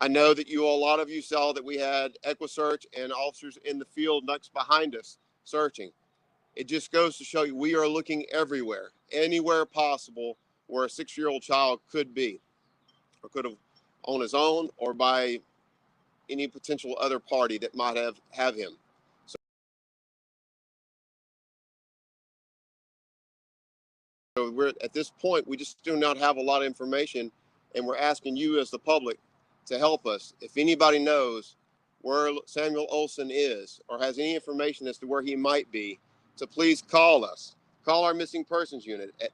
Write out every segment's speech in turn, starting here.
I know that a lot of you saw that we had EquiSearch and officers in the field next behind us searching. It just goes to show you we are looking everywhere, anywhere possible where a 6-year-old child could be, or could have on his own or by any potential other party that might have him. So we're at this point, we just do not have a lot of information, and we're asking you as the public to help us. If anybody knows where Samuel Olson is or has any information as to where he might be, to please call us. Call our missing persons unit at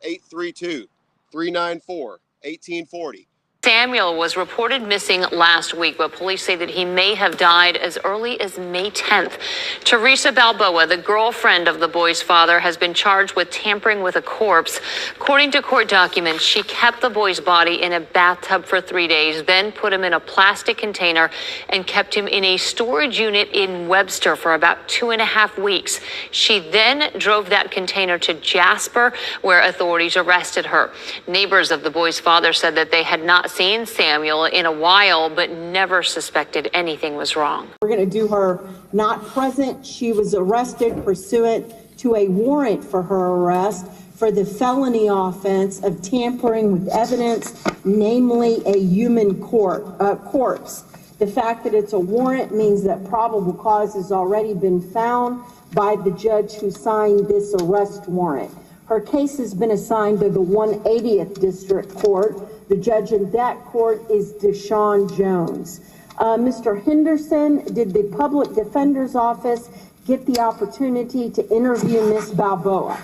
832-394-1840. Samuel was reported missing last week, but police say that he may have died as early as May 10th. Theresa Balboa, the girlfriend of the boy's father, has been charged with tampering with a corpse. According to court documents, she kept the boy's body in a bathtub for 3 days, then put him in a plastic container and kept him in a storage unit in Webster for about 2.5 weeks. She then drove that container to Jasper, where authorities arrested her. Neighbors of the boy's father said that they had not seen Samuel in a while, but never suspected anything was wrong. We're going to do her not present. She was arrested pursuant to a warrant for her arrest for the felony offense of tampering with evidence, namely a human corpse. The fact that it's a warrant means that probable cause has already been found by the judge who signed this arrest warrant. Her case has been assigned to the 180th District Court. The judge in that court is Deshaun Jones. Mr. Henderson, did the Public Defender's Office get the opportunity to interview Ms. Balboa?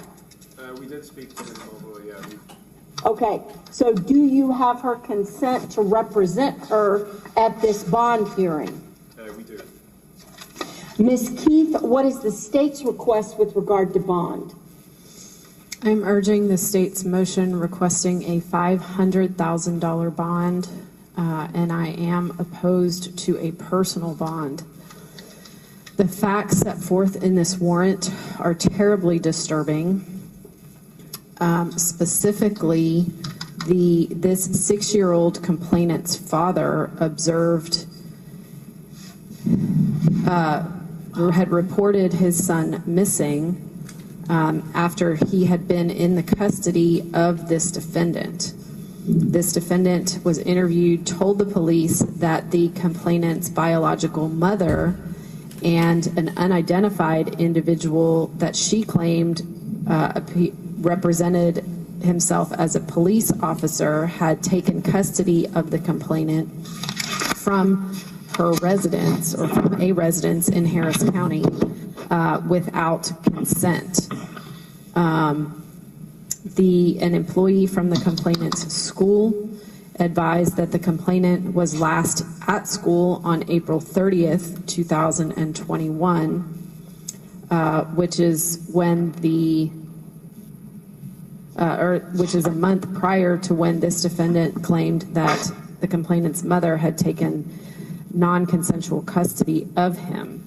We did speak to Ms. Balboa, yeah. Okay, so do you have her consent to represent her at this bond hearing? We do. Ms. Keith, what is the state's request with regard to bond? I'm urging the state's motion requesting a $500,000 bond, and I am opposed to a personal bond. The facts set forth in this warrant are terribly disturbing. Specifically, this 6-year-old complainant's father had reported his son missing after he had been in the custody of this defendant. This defendant was interviewed, told the police that the complainant's biological mother and an unidentified individual that she claimed represented himself as a police officer had taken custody of the complainant from her residence, or from a residence in Harris County, without consent. An employee from the complainant's school advised that the complainant was last at school on April 30th, 2021, which is when which is a month prior to when this defendant claimed that the complainant's mother had taken non-consensual custody of him.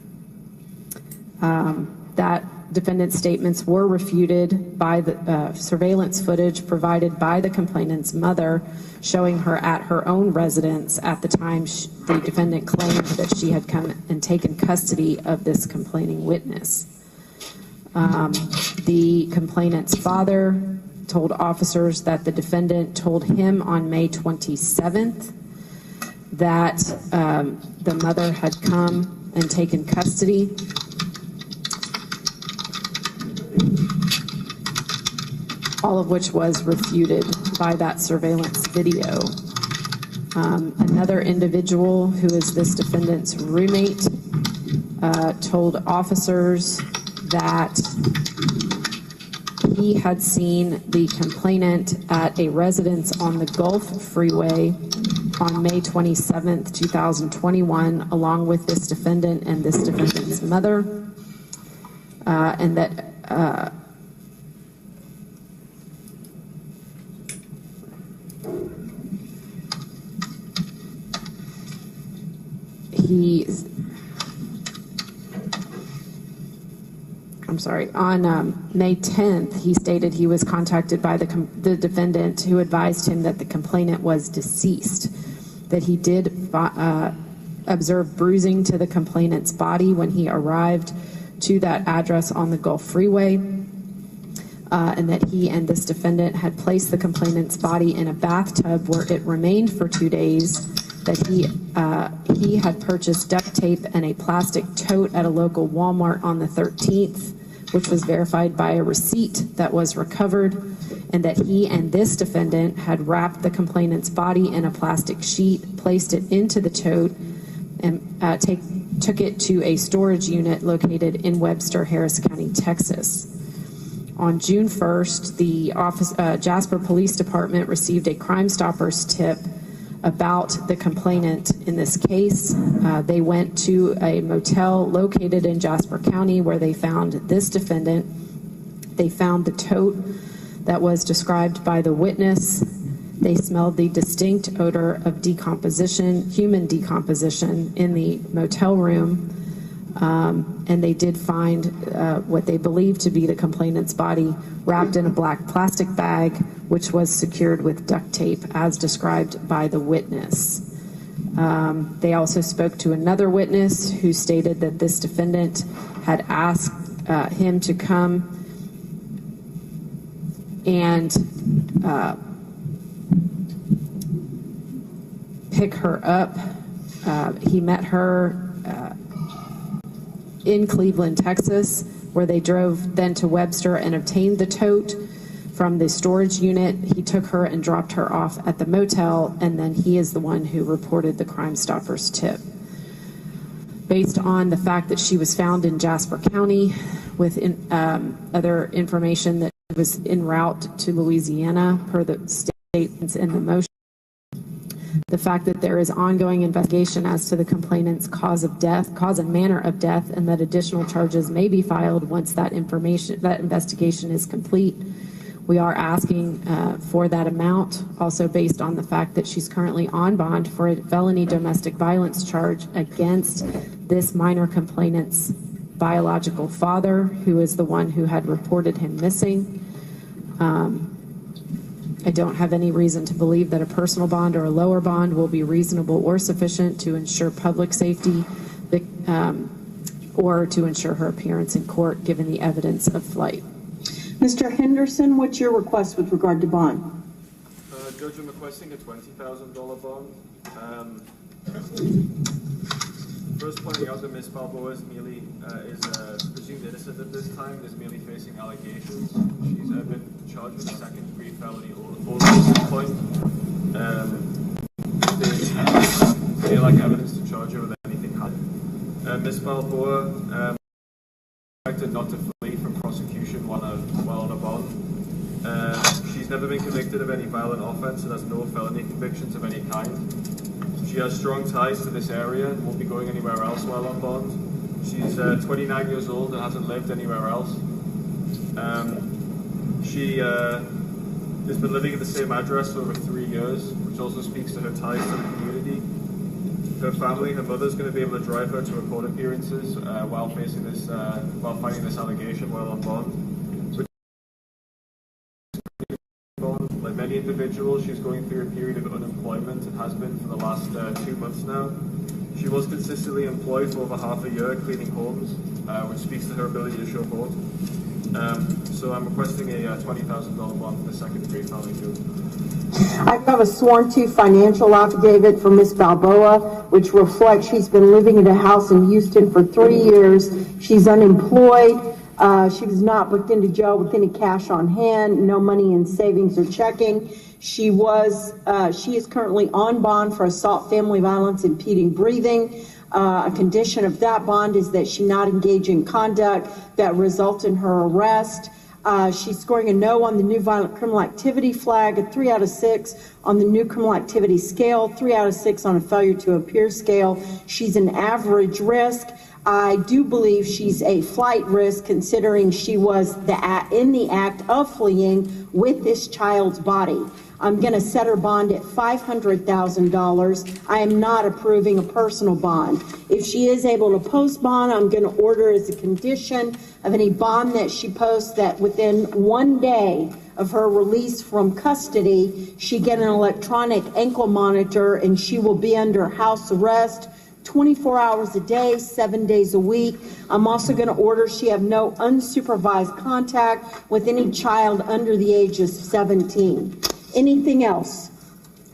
That defendant's statements were refuted by the surveillance footage provided by the complainant's mother, showing her at her own residence at the time the defendant claimed that she had come and taken custody of this complaining witness. The complainant's father told officers that the defendant told him on May 27th that the mother had come and taken custody. All of which was refuted by that surveillance video. Another individual who is this defendant's roommate told officers that he had seen the complainant at a residence on the Gulf Freeway on May 27th, 2021, along with this defendant and this defendant's mother, and that on May 10th, he stated he was contacted by the defendant, who advised him that the complainant was deceased. that he did observe bruising to the complainant's body when he arrived to that address on the Gulf Freeway, and that he and this defendant had placed the complainant's body in a bathtub where it remained for 2 days, that he had purchased duct tape and a plastic tote at a local Walmart on the 13th, which was verified by a receipt that was recovered, and that he and this defendant had wrapped the complainant's body in a plastic sheet, placed it into the tote, and took it to a storage unit located in Webster, Harris County, Texas. On June 1st, the Jasper Police Department received a Crime Stoppers tip about the complainant in this case. They went to a motel located in Jasper County where they found this defendant. They found the tote that was described by the witness. They smelled the distinct odor of decomposition, human decomposition, in the motel room. And they did find what they believed to be the complainant's body wrapped in a black plastic bag, which was secured with duct tape as described by the witness. They also spoke to another witness who stated that this defendant had asked him to come and pick her up. He met her in Cleveland, Texas, where they drove then to Webster and obtained the tote from the storage unit. He took her and dropped her off at the motel, and then he is the one who reported the Crime Stoppers tip. Based on the fact that she was found in Jasper County with other information that was en route to Louisiana per the statements in the motion, the fact that there is ongoing investigation as to the complainant's cause and manner of death, and that additional charges may be filed once that investigation is complete. We are asking for that amount, also based on the fact that she's currently on bond for a felony domestic violence charge against this minor complainant's biological father, who is the one who had reported him missing. I don't have any reason to believe that a personal bond or a lower bond will be reasonable or sufficient to ensure public safety or to ensure her appearance in court given the evidence of flight. Mr. Henderson, what's your request with regard to bond? Judge, I'm requesting a $20,000 bond. First pointing out that Ms. Balboa is merely presumed innocent at this time, is merely facing allegations. She's been charged with a second-degree felony all at this point. They lack evidence to charge her with anything high. Ms. Balboa expected not to flee from prosecution while on a bond. She's never been convicted of any violent offense and has no felony convictions of any kind. She has strong ties to this area and won't be going anywhere else while on bond. She's 29 years old and hasn't lived anywhere else. She has been living at the same address for over 3 years, which also speaks to her ties to the community. Her family, her mother's going to be able to drive her to her court appearances while finding this allegation while on bond. Like many individuals, she's going through a period of unemployment and has been for the last 2 months now. She was consistently employed for over half a year cleaning homes, which speaks to her ability to show board. So I'm requesting a $20,000 bond for the second-degree felony too. I have a sworn-to financial affidavit for Ms. Balboa, which reflects she's been living at a house in Houston for 3 years. She's unemployed. She was not booked into jail with any cash on hand, no money in savings or checking. She is currently on bond for assault, family violence, impeding breathing. A condition of that bond is that she not engage in conduct that results in her arrest. She's scoring a no on the new violent criminal activity flag, a 3 out of 6 on the new criminal activity scale, 3 out of 6 on a failure to appear scale. She's an average risk. I do believe she's a flight risk, considering she was in the act of fleeing with this child's body. I'm going to set her bond at $500,000. I am not approving a personal bond. If she is able to post bond, I'm going to order as a condition of any bond that she posts that within 1 day of her release from custody, she get an electronic ankle monitor, and she will be under house arrest 24 hours a day, 7 days a week. I'm also going to order she have no unsupervised contact with any child under the age of 17. Anything else?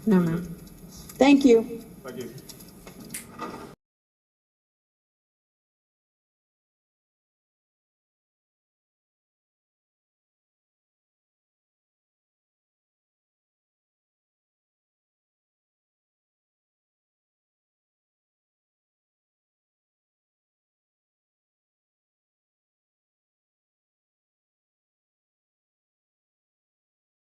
No, ma'am. Thank you.